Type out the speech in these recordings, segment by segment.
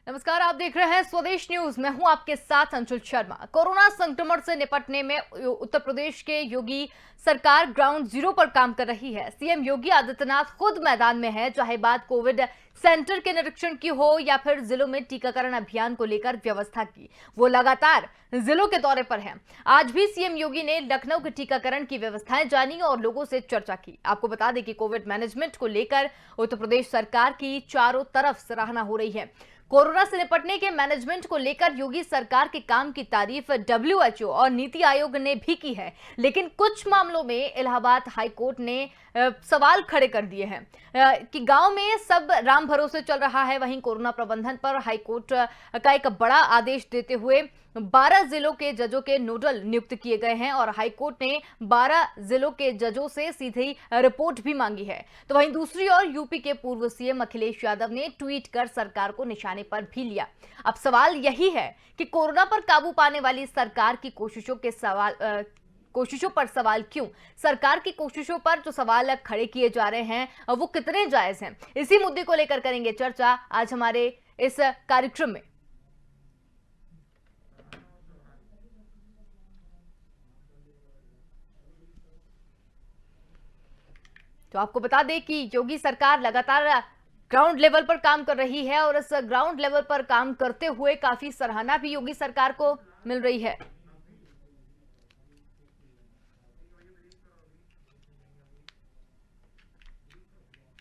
नमस्कार, आप देख रहे हैं स्वदेश न्यूज। मैं हूं आपके साथ अंशुल शर्मा। कोरोना संक्रमण से निपटने में उत्तर प्रदेश के योगी सरकार ग्राउंड जीरो पर काम कर रही है। सीएम योगी आदित्यनाथ खुद मैदान में है, चाहे बात कोविड सेंटर के निरीक्षण की हो या फिर जिलों में टीकाकरण अभियान को लेकर व्यवस्था की। वो लगातार जिलों के दौरे पर हैं। आज भी सीएम योगी ने लखनऊ के टीकाकरण की व्यवस्थाएं जानी और लोगों से चर्चा की। आपको बता दें कि कोविड मैनेजमेंट को लेकर उत्तर प्रदेश सरकार की चारों तरफ सराहना हो रही है। कोरोना से निपटने के मैनेजमेंट को लेकर योगी सरकार के काम की तारीफ डब्ल्यूएचओ और नीति आयोग ने भी की है, लेकिन कुछ मामलों में इलाहाबाद हाई कोर्ट ने सवाल खड़े कर दिए हैं कि गांव में सब राम भरोसे चल रहा है। वहीं कोरोना प्रबंधन पर हाई कोर्ट का एक बड़ा आदेश देते हुए 12 जिलों के जजों के नोडल नियुक्त किए गए हैं और हाई कोर्ट ने 12 जिलों के जजों से सीधी रिपोर्ट भी मांगी है। तो वहीं दूसरी ओर यूपी के पूर्व सीएम अखिलेश यादव ने ट्वीट कर सरकार को निशाने पर भी लिया। अब सवाल यही है कि कोरोना पर काबू पाने वाली सरकार की कोशिशों पर सवाल क्यों? सरकार की कोशिशों पर जो सवाल खड़े किए जा रहे हैं वो कितने जायज हैं? इसी मुद्दे को लेकर करेंगे चर्चा आज हमारे इस कार्यक्रम में। तो आपको बता दें कि योगी सरकार लगातार ग्राउंड लेवल पर काम कर रही है और इस ग्राउंड लेवल पर काम करते हुए काफी सराहना भी योगी सरकार को मिल रही है।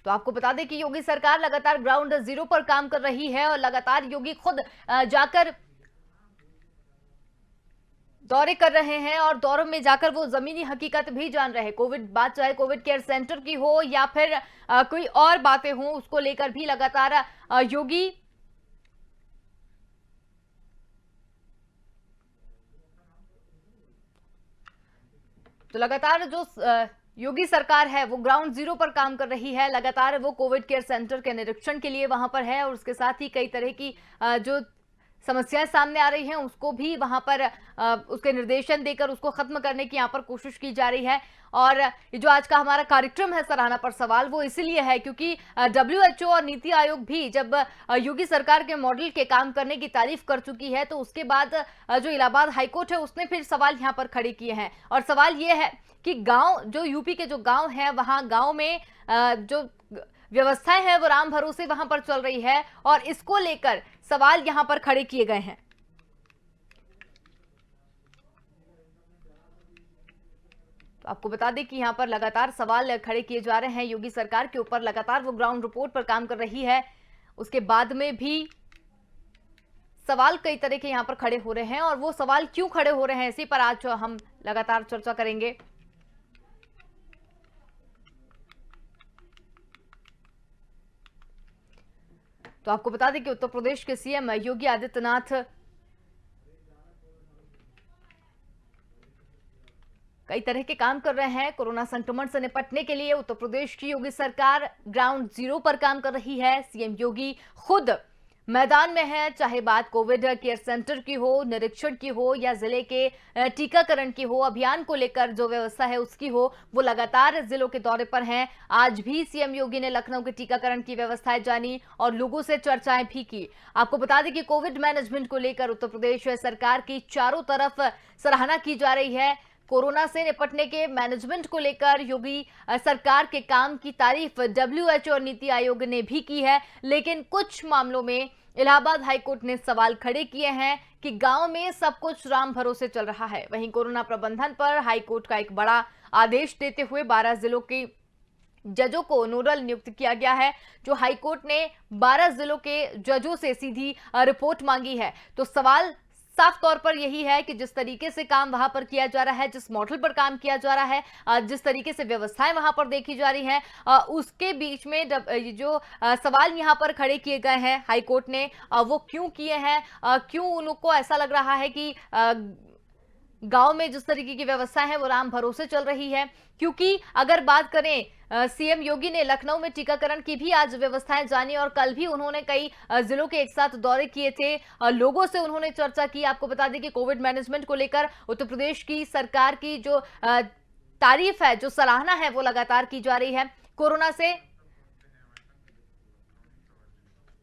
तो आपको बता दें कि योगी सरकार लगातार ग्राउंड जीरो पर काम कर रही है और लगातार योगी खुद जाकर दौरे कर रहे हैं और दौरों में जाकर वो जमीनी हकीकत भी जान रहे हैं। कोविड बात चाहे कोविड केयर सेंटर की हो या फिर कोई और बातें हो, उसको लेकर भी लगातार योगी तो लगातार जो योगी सरकार है वो ग्राउंड जीरो पर काम कर रही है। लगातार वो कोविड केयर सेंटर के निरीक्षण के लिए वहां पर है और उसके साथ ही कई तरह की जो समस्याएं सामने आ रही हैं उसको भी वहां पर उसके निर्देशन देकर उसको खत्म करने की यहां पर कोशिश की जा रही है। और ये जो आज का हमारा कार्यक्रम है सराहना पर सवाल, वो इसीलिए है क्योंकि डब्ल्यूएचओ और नीति आयोग भी जब योगी सरकार के मॉडल के काम करने की तारीफ कर चुकी है तो उसके बाद जो इलाहाबाद हाईकोर्ट है उसने फिर सवाल यहां पर खड़े किए हैं। और सवाल ये है कि गांव जो यूपी के जो गांव हैं वहां गांव में जो व्यवस्थाएं हैं वो राम भरोसे वहां पर चल रही है और इसको लेकर सवाल यहां पर खड़े किए गए हैं। तो आपको बता दें कि यहां पर लगातार सवाल खड़े किए जा रहे हैं योगी सरकार के ऊपर। लगातार वो ग्राउंड रिपोर्ट पर काम कर रही है, उसके बाद में भी सवाल कई तरह के यहां पर खड़े हो रहे हैं और वो सवाल क्यों खड़े हो रहे हैं इसी पर आज हम लगातार चर्चा करेंगे। तो आपको बता दें कि उत्तर प्रदेश के सीएम योगी आदित्यनाथ कई तरह के काम कर रहे हैं। कोरोना संक्रमण से निपटने के लिए उत्तर प्रदेश की योगी सरकार ग्राउंड जीरो पर काम कर रही है। सीएम योगी खुद मैदान में है, चाहे बात कोविड केयर सेंटर की हो, निरीक्षण की हो या जिले के टीकाकरण की हो, अभियान को लेकर जो व्यवस्था है उसकी हो, वो लगातार जिलों के दौरे पर हैं। आज भी सीएम योगी ने लखनऊ के टीकाकरण की व्यवस्थाएं जानी और लोगों से चर्चाएं भी की। आपको बता दें कि कोविड मैनेजमेंट को लेकर उत्तर प्रदेश सरकार की चारों तरफ सराहना की जा रही है। कोरोना से निपटने के मैनेजमेंट को लेकर योगी सरकार के काम की तारीफ डब्ल्यूएचओ और नीति आयोग ने भी की है, लेकिन कुछ मामलों में इलाहाबाद हाईकोर्ट ने सवाल खड़े किए हैं कि गांव में सब कुछ राम भरोसे चल रहा है। वहीं कोरोना प्रबंधन पर हाईकोर्ट का एक बड़ा आदेश देते हुए 12 जिलों के जजों को नोडल नियुक्त किया गया है। जो हाईकोर्ट ने 12 जिलों के जजों से सीधी रिपोर्ट मांगी है। तो सवाल साफ तौर पर यही है कि जिस तरीके से काम वहां पर किया जा रहा है, जिस मॉडल पर काम किया जा रहा है, जिस तरीके से व्यवस्थाएं वहां पर देखी जा रही हैं, उसके बीच में जो सवाल यहां पर खड़े किए गए हैं हाईकोर्ट ने, वो क्यों किए हैं? क्यों उनको ऐसा लग रहा है कि गांव में जिस तरीके की व्यवस्था है वो राम भरोसे चल रही है? क्योंकि अगर बात करें सीएम योगी ने लखनऊ में टीकाकरण की भी आज व्यवस्थाएं जानी और कल भी उन्होंने कई जिलों के एक साथ दौरे किए थे, लोगों से उन्होंने चर्चा की। आपको बता दें कि कोविड मैनेजमेंट को लेकर उत्तर प्रदेश की सरकार की जो तारीफ है, जो सराहना है, वो लगातार की जा रही है। कोरोना से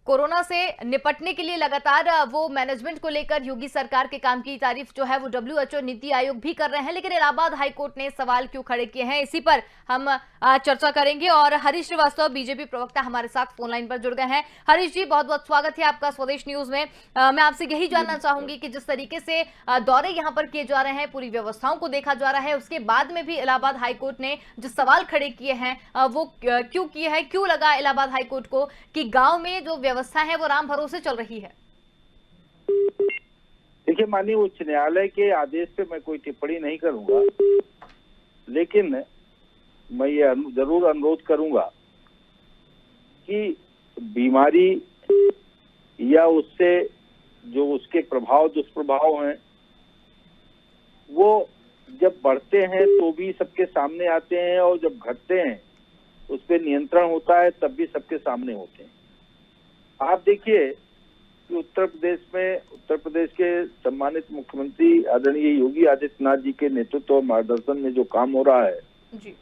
कोरोना से निपटने के लिए लगातार वो मैनेजमेंट को लेकर योगी सरकार के काम की तारीफ जो है वो डब्ल्यूएचओ नीति आयोग भी कर रहे हैं, लेकिन इलाहाबाद हाईकोर्ट ने सवाल क्यों खड़े किए हैं, इसी पर हम चर्चा करेंगे। और हरीश श्रीवास्तव बीजेपी प्रवक्ता हमारे साथ फोन लाइन पर जुड़ गए हैं। हरीश जी, बहुत बहुत स्वागत है आपका स्वदेश न्यूज में। मैं आपसे यही जानना चाहूंगी कि जिस तरीके से दौरे यहाँ पर किए जा रहे हैं, पूरी व्यवस्थाओं को देखा जा रहा है, उसके बाद में भी इलाहाबाद हाईकोर्ट ने जो सवाल खड़े किए हैं वो क्यों किए हैं? क्यों लगा इलाहाबाद हाईकोर्ट को कि गांव में जो व्यवस्था है वो राम भरोसे चल रही है? देखिए, माननीय उच्च न्यायालय के आदेश पे मैं कोई टिप्पणी नहीं करूंगा, लेकिन मैं ये जरूर अनुरोध करूंगा कि बीमारी या उससे जो उसके प्रभाव दुष्प्रभाव हैं वो जब बढ़ते हैं तो भी सबके सामने आते हैं, और जब घटते हैं उस पर नियंत्रण होता है तब भी सबके सामने होते हैं। आप देखिए कि उत्तर प्रदेश के सम्मानित मुख्यमंत्री आदरणीय योगी आदित्यनाथ जी के नेतृत्व और मार्गदर्शन में जो काम हो रहा है जी,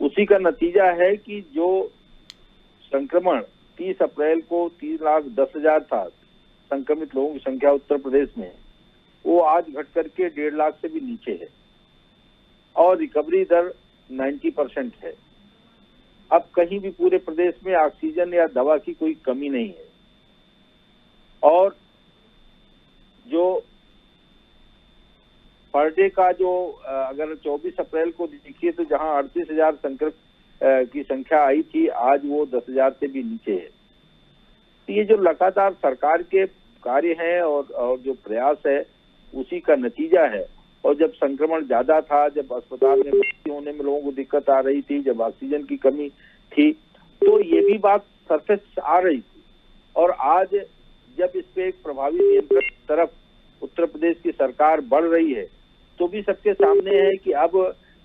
उसी का नतीजा है कि जो संक्रमण 30 अप्रैल को 3,10,000 था संक्रमित लोगों की संख्या उत्तर प्रदेश में, वो आज घट करके 1.5 लाख से भी नीचे है और रिकवरी दर 90% है। अब कहीं भी पूरे प्रदेश में ऑक्सीजन या दवा की कोई कमी नहीं है, और जो पर डे का जो अगर 24 अप्रैल को देखिए तो जहां 38,000 संक्रमित की संख्या आई थी, आज वो 10,000 से भी नीचे है। तो ये जो लगातार सरकार के कार्य हैं और जो प्रयास है उसी का नतीजा है। और जब संक्रमण ज्यादा था, जब अस्पताल में भर्ती होने में लोगों को दिक्कत आ रही थी, जब ऑक्सीजन की कमी थी, तो ये भी बात सरफेस आ रही थी। और आज जब इस पे एक प्रभावी नियंत्रण की तरफ उत्तर प्रदेश की सरकार बढ़ रही है, तो भी सबके सामने है कि अब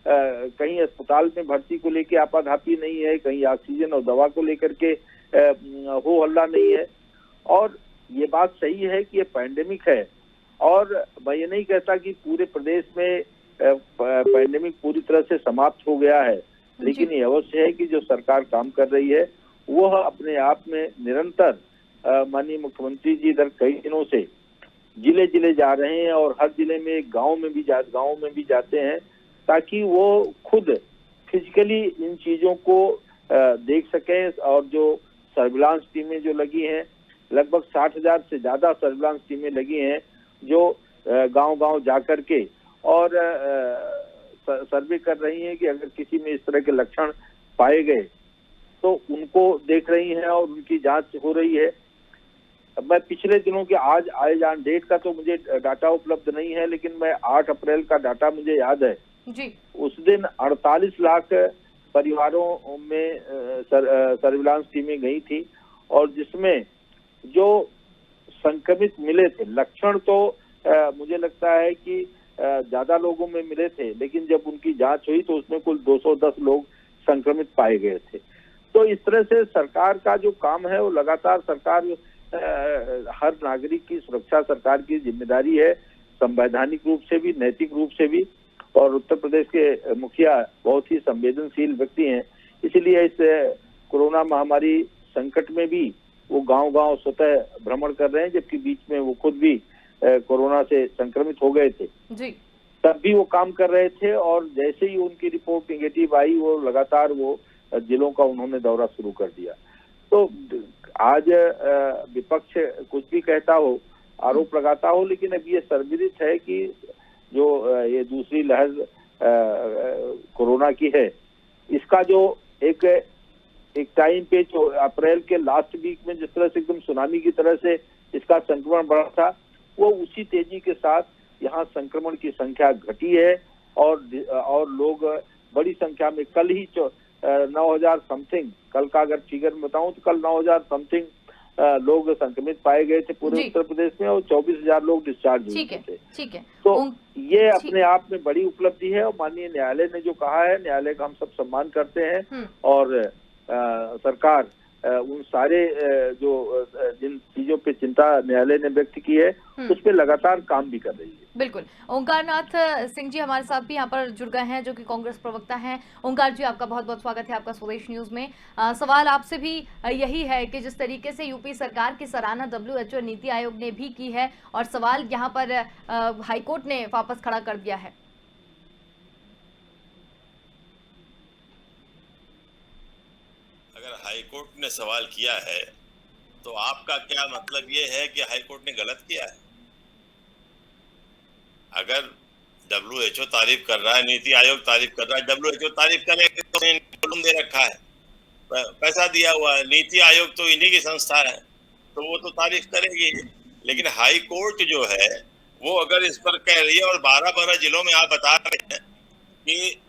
कहीं अस्पताल में भर्ती को लेके आपाधापी नहीं है, कहीं ऑक्सीजन और दवा को लेकर के हो हल्ला नहीं है। और ये बात सही है कि ये पैंडेमिक है, और मैं ये नहीं कहता कि पूरे प्रदेश में पैंडेमिक पूरी तरह से समाप्त हो गया है, लेकिन ये अवश्य है कि जो सरकार काम कर रही है वह अपने आप में निरंतर माननीय मुख्यमंत्री जी इधर कई दिनों से जिले जिले जा रहे हैं, और हर जिले में गांव में भी जाते हैं, ताकि वो खुद फिजिकली इन चीजों को देख सकें। और जो सर्विलांस टीमें जो लगी हैं, लगभग 60,000 से ज्यादा सर्विलांस टीमें लगी हैं, जो गांव-गांव जाकर के और सर्वे कर रही हैं कि अगर किसी में इस तरह के लक्षण पाए गए तो उनको देख रही हैं और उनकी जांच हो रही है। मैं पिछले दिनों के आज आए जान डेट का तो मुझे डाटा उपलब्ध नहीं है, लेकिन मैं 8 अप्रैल का डाटा मुझे याद है जी। उस दिन 48 लाख परिवारों में सर्विलांस टीमें गई थी, और जिसमें जो संक्रमित मिले थे, लक्षण तो मुझे लगता है कि ज्यादा लोगों में मिले थे, लेकिन जब उनकी जांच हुई तो उसमें कुल 210 लोग संक्रमित पाए गए थे। तो इस तरह से सरकार का जो काम है वो लगातार सरकार हर नागरिक की सुरक्षा सरकार की जिम्मेदारी है, संवैधानिक रूप से भी, नैतिक रूप से भी। और उत्तर प्रदेश के मुखिया बहुत ही संवेदनशील व्यक्ति हैं, इसीलिए इस कोरोना महामारी संकट में भी वो गांव-गांव स्वतः भ्रमण कर रहे हैं, जबकि बीच में वो खुद भी कोरोना से संक्रमित हो गए थे जी। तब भी वो काम कर रहे थे, और जैसे ही उनकी रिपोर्ट निगेटिव आई, वो लगातार वो जिलों का उन्होंने दौरा शुरू कर दिया। तो आज विपक्ष कुछ भी कहता हो, आरोप लगाता हो, लेकिन अब ये सर्वविदित है कि जो ये दूसरी लहर कोरोना की है, इसका जो एक टाइम पे अप्रैल के लास्ट वीक में जिस तरह से एकदम सुनामी की तरह से इसका संक्रमण बढ़ा था, वो उसी तेजी के साथ यहाँ संक्रमण की संख्या घटी है, और लोग बड़ी संख्या में, कल ही 9,000 समथिंग, कल का अगर फिगर में बताऊं तो कल 9,000 समथिंग लोग संक्रमित पाए गए थे पूरे उत्तर प्रदेश में, और 24,000 लोग डिस्चार्ज हुए थे। ठीक है। तो ये अपने आप में बड़ी उपलब्धि है, और माननीय न्यायालय ने जो कहा है, न्यायालय का हम सब सम्मान करते हैं, और सरकार उन सारे जिन चीजों पे चिंता न्यायालय ने व्यक्त की है उस पे लगातार काम भी कर रही है। बिल्कुल। ओंकार नाथ सिंह जी हमारे साथ भी यहाँ पर जुड़ गए हैं, जो कि कांग्रेस प्रवक्ता हैं। ओंकार जी, आपका बहुत बहुत स्वागत है आपका स्वदेश न्यूज में। सवाल आपसे भी यही है कि जिस तरीके से यूपी सरकार की सराहना WHO नीति आयोग ने भी की है, और सवाल यहाँ पर हाईकोर्ट ने वापस खड़ा कर दिया है। अगर हाईकोर्ट ने सवाल किया है तो आपका क्या मतलब ये है कि हाईकोर्ट ने गलत किया है? अगर WHO तारीफ कर रहा है, नीति आयोग तारीफ कर रहा है, WHO तारीफ करेगा तो कॉलम दे रखा है, पैसा दिया हुआ है, नीति आयोग तो इन्हीं की संस्था है, तो वो तो तारीफ करेगी। लेकिन हाई कोर्ट जो है वो अगर इस पर कह रही है, और 12 जिलों में आप बता रहे हैं कि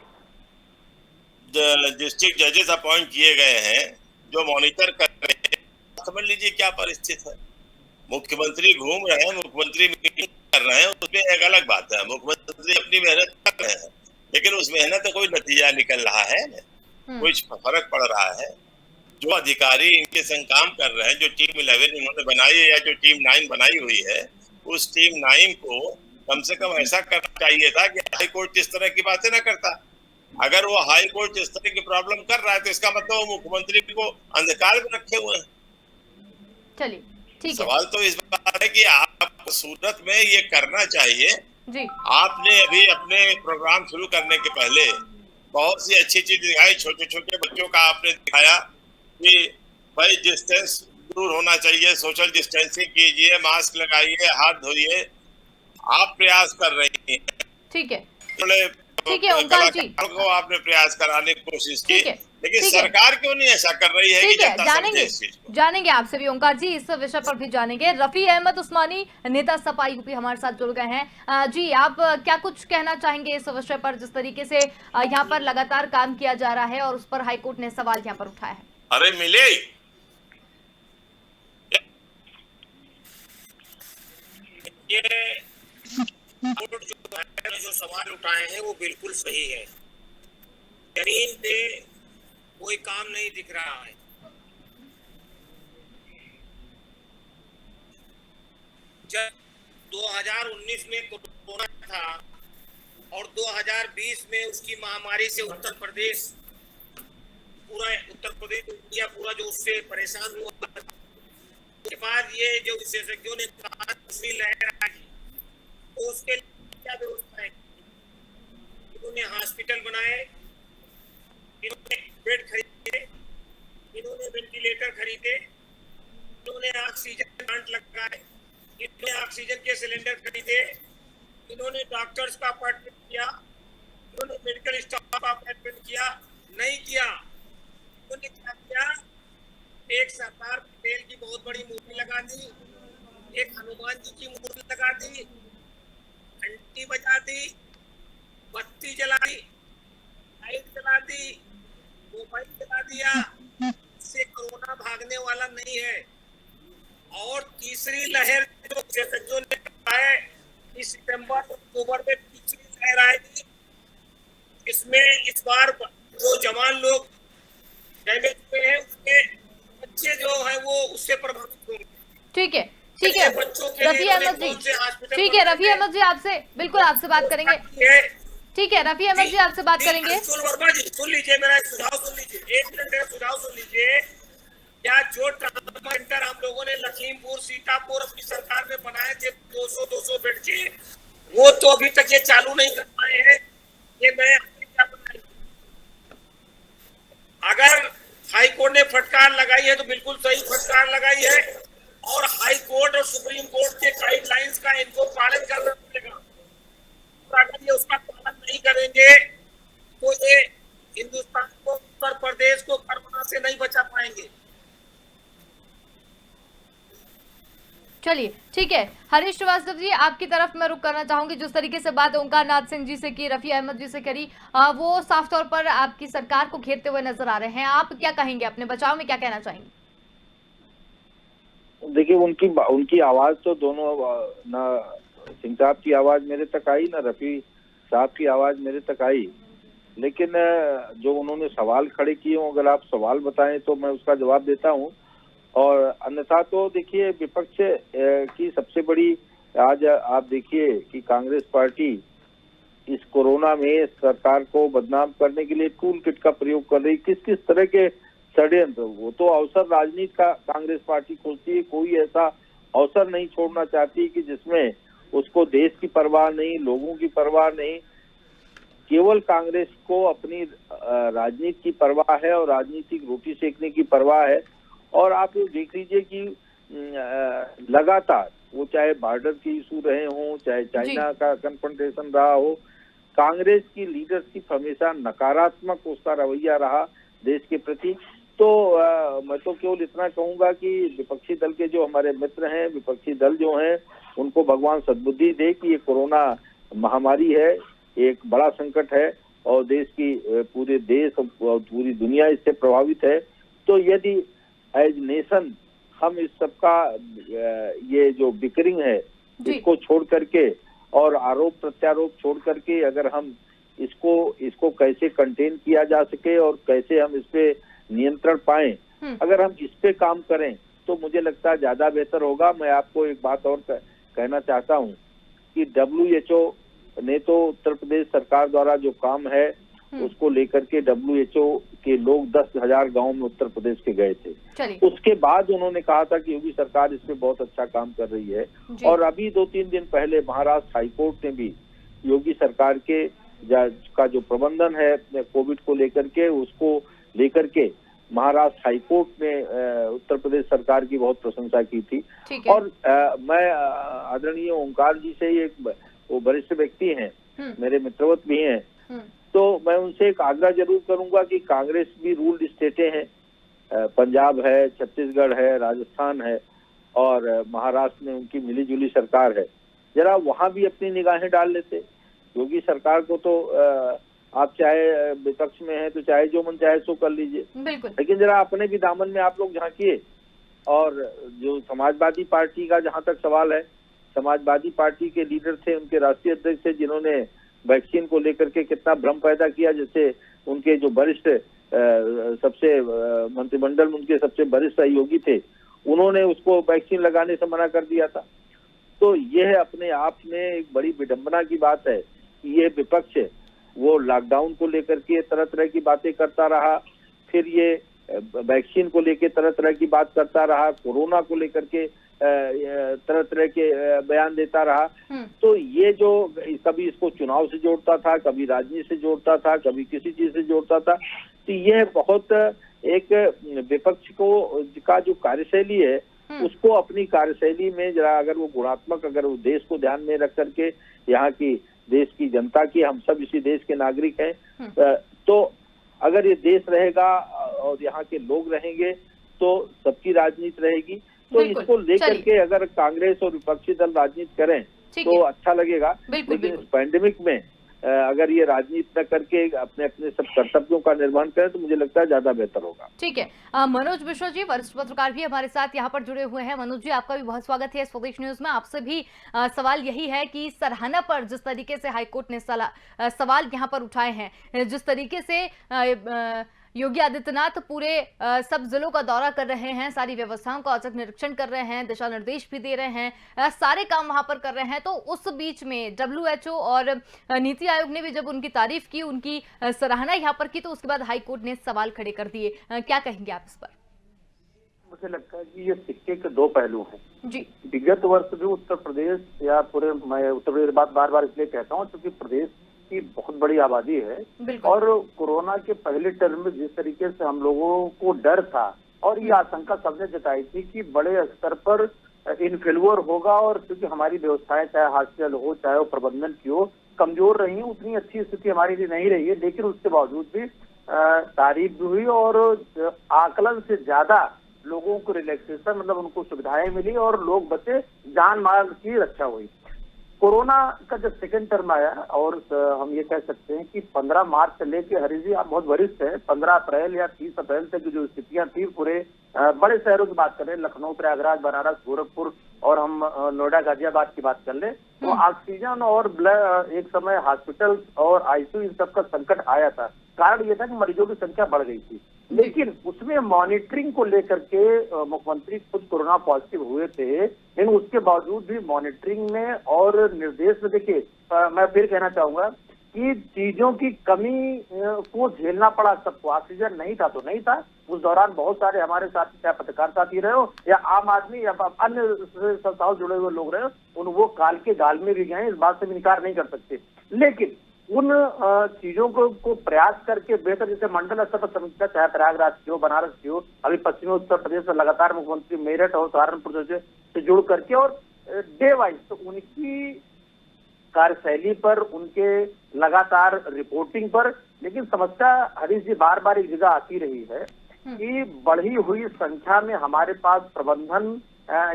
डिस्ट्रिक्ट जजेस अपॉइंट किए गए हैं जो मॉनिटर कर रहे हैं, समझ लीजिए क्या परिस्थिति है। मुख्यमंत्री घूम रहे हैं, मुख्यमंत्री मीटिंग कर रहे हैं, उसमें एक अलग बात है, मुख्यमंत्री अपनी मेहनत कर रहे हैं, लेकिन उस मेहनत का कोई नतीजा निकल रहा है, कोई फर्क पड़ रहा है? जो अधिकारी इनके संग काम कर रहे हैं, जो टीम 11 इन्होंने बनाई है या जो टीम 9 बनाई हुई है, उस टीम 9 को कम से कम ऐसा करना चाहिए था कि हाई कोर्ट इस तरह की बातें ना करता। अगर वो हाई कोर्ट इस तरह की प्रॉब्लम कर रहा है तो इसका मतलब वो मुख्यमंत्री को अंधकार में रखे हुए हैं। चलिए, ठीक है। सवाल तो इस बात है कि आप सूरत में ये करना चाहिए जी। आपने अभी अपने प्रोग्राम शुरू करने के पहले बहुत सी अच्छी चीज दिखाई, छोटे छोटे बच्चों का आपने दिखाया कि भाई डिस्टेंस दूर होना चाहिए, सोशल डिस्टेंसिंग कीजिए, मास्क लगाइए, हाथ धोइए, आप प्रयास कर रही हैं। ठीक है, थोड़े ठीक है ओंकार जी, को आपने प्रयास कराने की कोशिश की, लेकिन ठीक सरकार क्यों नहीं ऐसा कर रही है कि जनता समझे इस चीज को? जानेंगे आपसे भी ओंकार जी, इस विषय पर भी जानेंगे। रफी अहमद उस्मानी, नेता सपा यूपी, हमारे साथ जुड़ गए हैं। जी, आप क्या कुछ कहना चाहेंगे इस विषय पर, जिस तरीके से यहाँ पर लगातार काम किया जा रहा है और उस पर हाईकोर्ट ने सवाल यहाँ पर उठाया है? अरे मिले ये जो सवाल उठाए हैं वो बिल्कुल सही है। जमीन पे कोई काम नहीं दिख रहा है। जब 2019 में कोरोना था और 2020 में उसकी महामारी से उत्तर प्रदेश इंडिया पूरा जो उससे परेशान हुआ, उसके बाद ये जो विशेषज्ञों ने कहा दूसरी लहर आई, तो उसके लिए क्या व्यवस्था है? इन्होंने हॉस्पिटल बनाए, इन्होंने बेड खरीदे, इन्होंने वेंटिलेटर खरीदे, इन्होंने ऑक्सीजन प्लांट लगाए, इन्होंने ऑक्सीजन के सिलेंडर खरीदे, इन्होंने डॉक्टर्स का अपॉइंटमेंट किया, इन्होंने मेडिकल स्टाफ का अपॉइंटमेंट किया, नहीं किया। इन्होंने क्या किया? एक सरदार पटेल की बहुत बड़ी मूर्ति लगा दी, एक हनुमान जी की मूर्ति लगा दी, घंटी बजा दी, बत्ती जला दी, लाइट जला दी, मोबाइल जला दिया। इससे कोरोना भागने वाला नहीं है। और तीसरी लहर जो विशेषज्ञों ने कहा है कि सितंबर अक्टूबर में तीसरी लहर आएगी, इसमें इस बार जो जवान लोग डैमेज हुए हैं उसके बच्चे जो है वो उससे प्रभावित होंगे। ठीक है, ठीक है रफी अहमद जी, ठीक है रफी अहमद जी, आपसे बिल्कुल आपसे बात करेंगे। ठीक है रफी अहमद जी, आपसे बात करेंगे। वर्मा जी सुन लीजिए, मेरा सुझाव सुन लीजिए, एक मिनट मेरा सुझाव सुन लीजिए। क्या जो ट्रामा सेंटर हम लोगों ने लखीमपुर सीतापुर अपनी सरकार में बनाए थे 200 बेड के, वो तो अभी तक ये चालू नहीं कर पाए हैं। ये मैं क्या बताऊं? अगर हाई कोर्ट ने फटकार लगाई है तो बिल्कुल सही फटकार लगाई है, और हाई कोर्ट और सुप्रीम कोर्ट के गाइडलाइंस का इनको पालन करना पड़ेगा। अगर ये उसका पालन नहीं करेंगे तो ये हिंदुस्तान को, उत्तर प्रदेश को कोरोना से नहीं बचा पाएंगे। चलिए ठीक है, हरीश श्रीवास्तव जी, आपकी तरफ मैं रुक करना चाहूंगी। जिस तरीके से बात ओंकार नाथ सिंह जी से की, रफी अहमद जी से करी, वो साफ तौर पर आपकी सरकार को घेरते हुए नजर आ रहे हैं। आप क्या कहेंगे, अपने बचाव में क्या कहना चाहेंगे? देखिए, उनकी आवाज तो दोनों, ना सिंह साहब की आवाज मेरे तक आई, ना रफी साहब की आवाज मेरे तक आई। लेकिन जो उन्होंने सवाल खड़े किए हों, अगर आप सवाल बताएं तो मैं उसका जवाब देता हूं। और अन्यथा तो देखिए विपक्ष की सबसे बड़ी, आज आप देखिए कि कांग्रेस पार्टी इस कोरोना में सरकार को बदनाम करने के लिए टूल किट का प्रयोग कर रही, किस किस तरह के षड्यंत्र। वो तो अवसर राजनीति का कांग्रेस पार्टी खोजती है, कोई ऐसा अवसर नहीं छोड़ना चाहती कि जिसमें उसको देश की परवाह नहीं, लोगों की परवाह नहीं, केवल कांग्रेस को अपनी राजनीति की परवाह है और राजनीतिक रोटी सेकने की परवाह है। और आप देख लीजिए कि लगातार वो चाहे बॉर्डर के इशू रहे हों, चाहे चाइना का कन्फ्रंटेशन रहा हो, कांग्रेस की लीडरशिप हमेशा नकारात्मक उसका रवैया रहा देश के प्रति। तो मैं तो केवल इतना कहूंगा कि विपक्षी दल के जो हमारे मित्र हैं, विपक्षी दल जो हैं, उनको भगवान सद्बुद्धि दे कि ये कोरोना महामारी है, एक बड़ा संकट है और देश की पूरे देश और पूरी दुनिया इससे प्रभावित है। तो यदि एज नेशन हम इस सबका ये जो बिकरिंग है इसको छोड़ करके और आरोप प्रत्यारोप छोड़ करके अगर हम इसको कैसे कंटेन किया जा सके और कैसे हम इस पे नियंत्रण पाएं, अगर हम इस पे काम करें तो मुझे लगता है ज्यादा बेहतर होगा। मैं आपको एक बात और कहना चाहता हूं कि WHO ने तो उत्तर प्रदेश सरकार द्वारा जो काम है उसको लेकर के WHO के लोग 10,000 गांव में उत्तर प्रदेश के गए थे। उसके बाद उन्होंने कहा था कि योगी सरकार इस पे बहुत अच्छा काम कर रही है। और अभी 2-3 दिन पहले महाराष्ट्र हाईकोर्ट ने भी योगी सरकार के का जो प्रबंधन है कोविड को लेकर के, उसको लेकर के महाराष्ट्र हाईकोर्ट ने उत्तर प्रदेश सरकार की बहुत प्रशंसा की थी। और मैं आदरणीय ओंकार जी से एक वो वरिष्ठ व्यक्ति हैं, मेरे मित्रवत भी हैं, तो मैं उनसे एक आग्रह जरूर करूंगा कि कांग्रेस भी रूल्ड स्टेटें हैं, पंजाब है, छत्तीसगढ़ है, राजस्थान है और महाराष्ट्र में उनकी मिलीजुली सरकार है, जरा वहां भी अपनी निगाहें डाल लेते। योगी सरकार को तो आप चाहे विपक्ष में है तो चाहे जो मन चाहे सो कर लीजिए, लेकिन जरा अपने भी दामन में आप लोग झांकिए। और जो समाजवादी पार्टी का जहां तक सवाल है, समाजवादी पार्टी के लीडर थे, उनके राष्ट्रीय अध्यक्ष थे, जिन्होंने वैक्सीन को लेकर के कितना भ्रम पैदा किया। जैसे उनके जो वरिष्ठ सबसे मंत्रिमंडल में उनके सबसे वरिष्ठ सहयोगी थे, उन्होंने उसको वैक्सीन लगाने से मना कर दिया था। तो यह अपने आप में एक बड़ी विडंबना की बात है कि ये विपक्ष वो लॉकडाउन को लेकर के तरह तरह की बातें करता रहा, फिर ये वैक्सीन को लेकर तरह तरह की बात करता रहा, कोरोना को लेकर के तरह तरह के बयान देता रहा। तो ये जो कभी इसको चुनाव से जोड़ता था, कभी राजनीति से जोड़ता था, कभी किसी चीज से जोड़ता था, तो यह बहुत एक विपक्ष को का जो कार्यशैली है उसको अपनी कार्यशैली में जरा अगर वो गुणात्मक, अगर वो देश को ध्यान में रख करके, यहाँ की देश की जनता की, हम सब इसी देश के नागरिक हैं, तो अगर ये देश रहेगा और यहाँ के लोग रहेंगे तो सबकी राजनीति रहेगी। तो इसको लेकर के अगर कांग्रेस और विपक्षी दल राजनीति करें तो अच्छा लगेगा, लेकिन इस पैंडेमिक में अगर ये राजनीति न करके अपने अपने सब कर्तव्यों का निर्वहन करें तो मुझे लगता है ज्यादा बेहतर होगा। ठीक है, मनोज मिश्रा जी वरिष्ठ पत्रकार भी हमारे साथ यहाँ पर जुड़े हुए हैं। मनोज जी, आपका भी बहुत स्वागत है स्वदेश न्यूज में। आपसे भी सवाल यही है कि सराहना पर जिस तरीके से हाईकोर्ट ने सवाल यहाँ पर उठाए हैं, जिस तरीके से योगी आदित्यनाथ पूरे सब जिलों का दौरा कर रहे हैं, सारी व्यवस्थाओं का औचक निरीक्षण कर रहे हैं, दिशा निर्देश भी दे रहे हैं, सारे काम वहां पर कर रहे हैं, तो उस बीच में WHO और नीति आयोग ने भी जब उनकी तारीफ की, उनकी सराहना यहाँ पर की, तो उसके बाद हाई कोर्ट ने सवाल खड़े कर दिए। क्या कहेंगे आप इस पर? मुझे लगता है कि ये सिक्के के दो पहलू हैं जी। विगत वर्ष भी उत्तर प्रदेश या पूरे, मैं उत्तर प्रदेश बात बार बार इसलिए कहता हूँ क्योंकि प्रदेश की बहुत बड़ी आबादी है और कोरोना के पहले टर्म में जिस तरीके से हम लोगों को डर था और ये आशंका सबने जताई थी कि बड़े स्तर पर इनफ्लुएंसर होगा, और क्योंकि हमारी व्यवस्थाएं चाहे हॉस्पिटल हो चाहे वो प्रबंधन की हो कमजोर रही, उतनी अच्छी स्थिति हमारी लिए नहीं रही है, लेकिन उसके बावजूद भी तारीफ भी हुई और आकलन से ज्यादा लोगों को रिलैक्सेशन, मतलब उनको सुविधाएं मिली और लोग बचे, जान माल की रक्षा हुई। कोरोना का जब सेकेंड टर्म आया और हम ये कह सकते हैं कि 15 मार्च से लेके, हरी जी आप बहुत वरिष्ठ हैं, 15 अप्रैल या 30 अप्रैल तक जो स्थितियां थी पूरे बड़े शहरों की बात करें, लखनऊ, प्रयागराज, बनारस, गोरखपुर, और हम नोएडा गाजियाबाद की बात कर ले तो ऑक्सीजन और ब्लड एक समय हॉस्पिटल और आईसीयू इन सब का संकट आया था। कारण ये था कि मरीजों की संख्या बढ़ गई थी, लेकिन उसमें मॉनिटरिंग को लेकर के मुख्यमंत्री खुद कोरोना पॉजिटिव हुए थे, लेकिन उसके बावजूद भी मॉनिटरिंग में और निर्देश में देखिए मैं फिर कहना चाहूंगा कि चीजों की कमी को झेलना पड़ा सबको। ऑक्सीजन नहीं था तो नहीं था, उस दौरान बहुत सारे हमारे साथी, चाहे पत्रकार साथी रहे हो या आम आदमी या अन्य संस्थाओं से जुड़े हुए लोग रहे हो, वो काल के गाल में भी गए, इस बात से भी इनकार नहीं कर सकते। लेकिन उन चीजों को प्रयास करके बेहतर, जैसे मंडल स्तर पर समीक्षा, चाहे प्रयागराज की हो, बनारस की हो, अभी पश्चिमी उत्तर प्रदेश में लगातार मुख्यमंत्री मेरठ और सहारनपुर से जुड़ करके और डे वाइज तो उनकी कार्यशैली पर, उनके लगातार रिपोर्टिंग पर, लेकिन समस्या हरीश जी बार बार एक जगह आती रही है कि बढ़ी हुई संख्या में हमारे पास प्रबंधन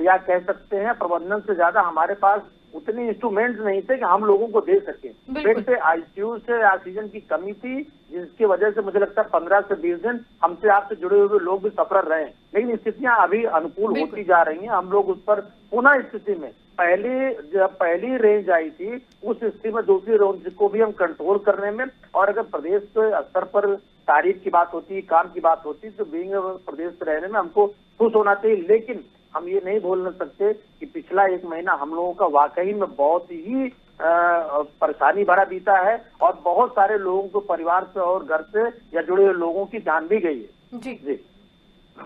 या कह सकते हैं प्रबंधन से ज्यादा हमारे पास उतने इंस्ट्रूमेंट्स नहीं थे कि हम लोगों को दे सके। बेड से, आईसीयू से ऑक्सीजन की कमी थी, जिसकी वजह से मुझे लगता है 15 से 20 दिन हमसे आपसे जुड़े हुए लोग भी सफर रहे हैं, लेकिन स्थितियां अभी अनुकूल होती जा रही हैं। हम लोग उस पर पुनः स्थिति में जब पहली रेंज आई थी उस स्थिति में दूसरी रेंज को भी हम कंट्रोल करने में, और अगर प्रदेश के स्तर पर तारीफ की बात होती, काम की बात होती, तो बीइंग प्रदेश में रहने में हमको खुश होना चाहिए। लेकिन हम ये नहीं बोल सकते कि पिछला एक महीना हम लोगों का वाकई में बहुत ही परेशानी भरा बीता है और बहुत सारे लोगों को परिवार से और घर से या जुड़े हुए लोगों की जान भी गई है। जी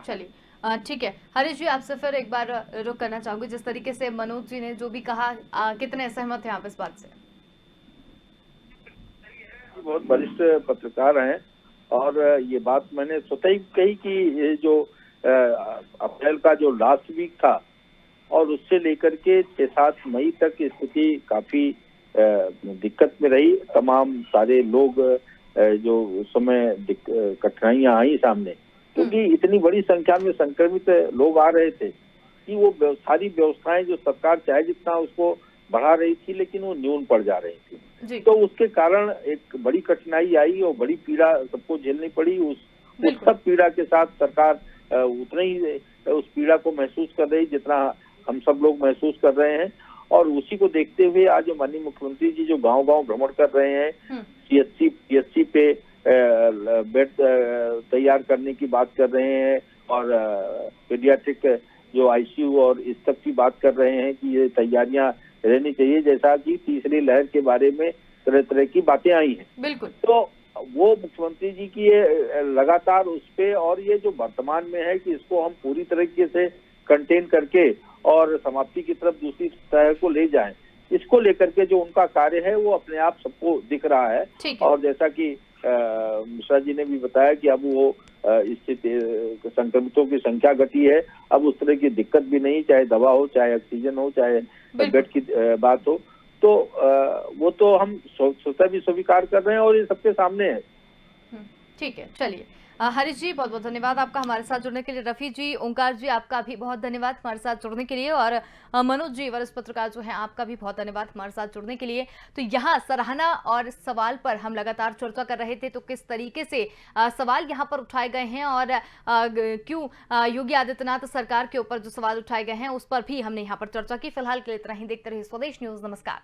चलिए ठीक है हरीश जी, आपसे फिर एक बार रुक करना चाहूंगी। जिस तरीके से मनोज जी ने जो भी कहा, कितने सहमत हैं आप इस बात से? बहुत वरिष्ठ पत्रकार हैं और ये बात मैंने स्वतः ही कही कि ये जो अप्रैल का जो लास्ट वीक था और उससे लेकर के 6-7 मई तक स्थिति काफी दिक्कत में रही। तमाम सारे लोग जो उस समय कठिनाइयां आई सामने, क्योंकि इतनी बड़ी संख्या में संक्रमित लोग आ रहे थे कि वो सारी व्यवस्थाएं जो सरकार चाहे जितना उसको बढ़ा रही थी, लेकिन वो न्यून पड़ जा रही थी। तो उसके कारण एक बड़ी कठिनाई आई और बड़ी पीड़ा सबको झेलनी पड़ी। उस सब पीड़ा के साथ सरकार उतना ही उस पीड़ा को महसूस कर रही जितना हम सब लोग महसूस कर रहे हैं। और उसी को देखते हुए आज माननीय मुख्यमंत्री जी जो गांव-गांव भ्रमण कर रहे हैं, सीएचसी पे बेड तैयार करने की बात कर रहे हैं और पीडियाट्रिक जो आईसीयू और इस तक की बात कर रहे हैं कि ये तैयारियां रहनी चाहिए, जैसा कि तीसरी लहर के बारे में तरह तरह की बातें आई हैं। बिल्कुल। तो वो मुख्यमंत्री जी की ये लगातार उस पे, और ये जो वर्तमान में है कि इसको हम पूरी तरीके से कंटेन करके और समाप्ति की तरफ दूसरी तरह को ले जाएं, इसको लेकर के जो उनका कार्य है वो अपने आप सबको दिख रहा है। और जैसा कि मिश्रा जी ने भी बताया कि अब वो स्थिति संक्रमितों की संख्या घटी है, अब उस तरह की दिक्कत भी नहीं, चाहे दवा हो, चाहे ऑक्सीजन हो, चाहे बेड की बात हो, तो वो तो हम स्वतः भी स्वीकार कर रहे हैं और ये सबके सामने है। ठीक है, चलिए हरीश जी बहुत बहुत धन्यवाद आपका हमारे साथ जुड़ने के लिए। रफी जी, ओंकार जी, आपका भी बहुत धन्यवाद हमारे साथ जुड़ने के लिए। और मनोज जी, वरिष्ठ पत्रकार जो हैं, आपका भी बहुत धन्यवाद हमारे साथ जुड़ने के लिए। तो यहाँ सराहना और सवाल पर हम लगातार चर्चा कर रहे थे, तो किस तरीके से सवाल यहाँ पर उठाए गए हैं और क्यों योगी आदित्यनाथ सरकार के ऊपर जो सवाल उठाए गए हैं उस पर भी हमने यहाँ पर चर्चा की। फिलहाल के लिए इतना ही। देखते रहिए स्वदेश न्यूज। नमस्कार।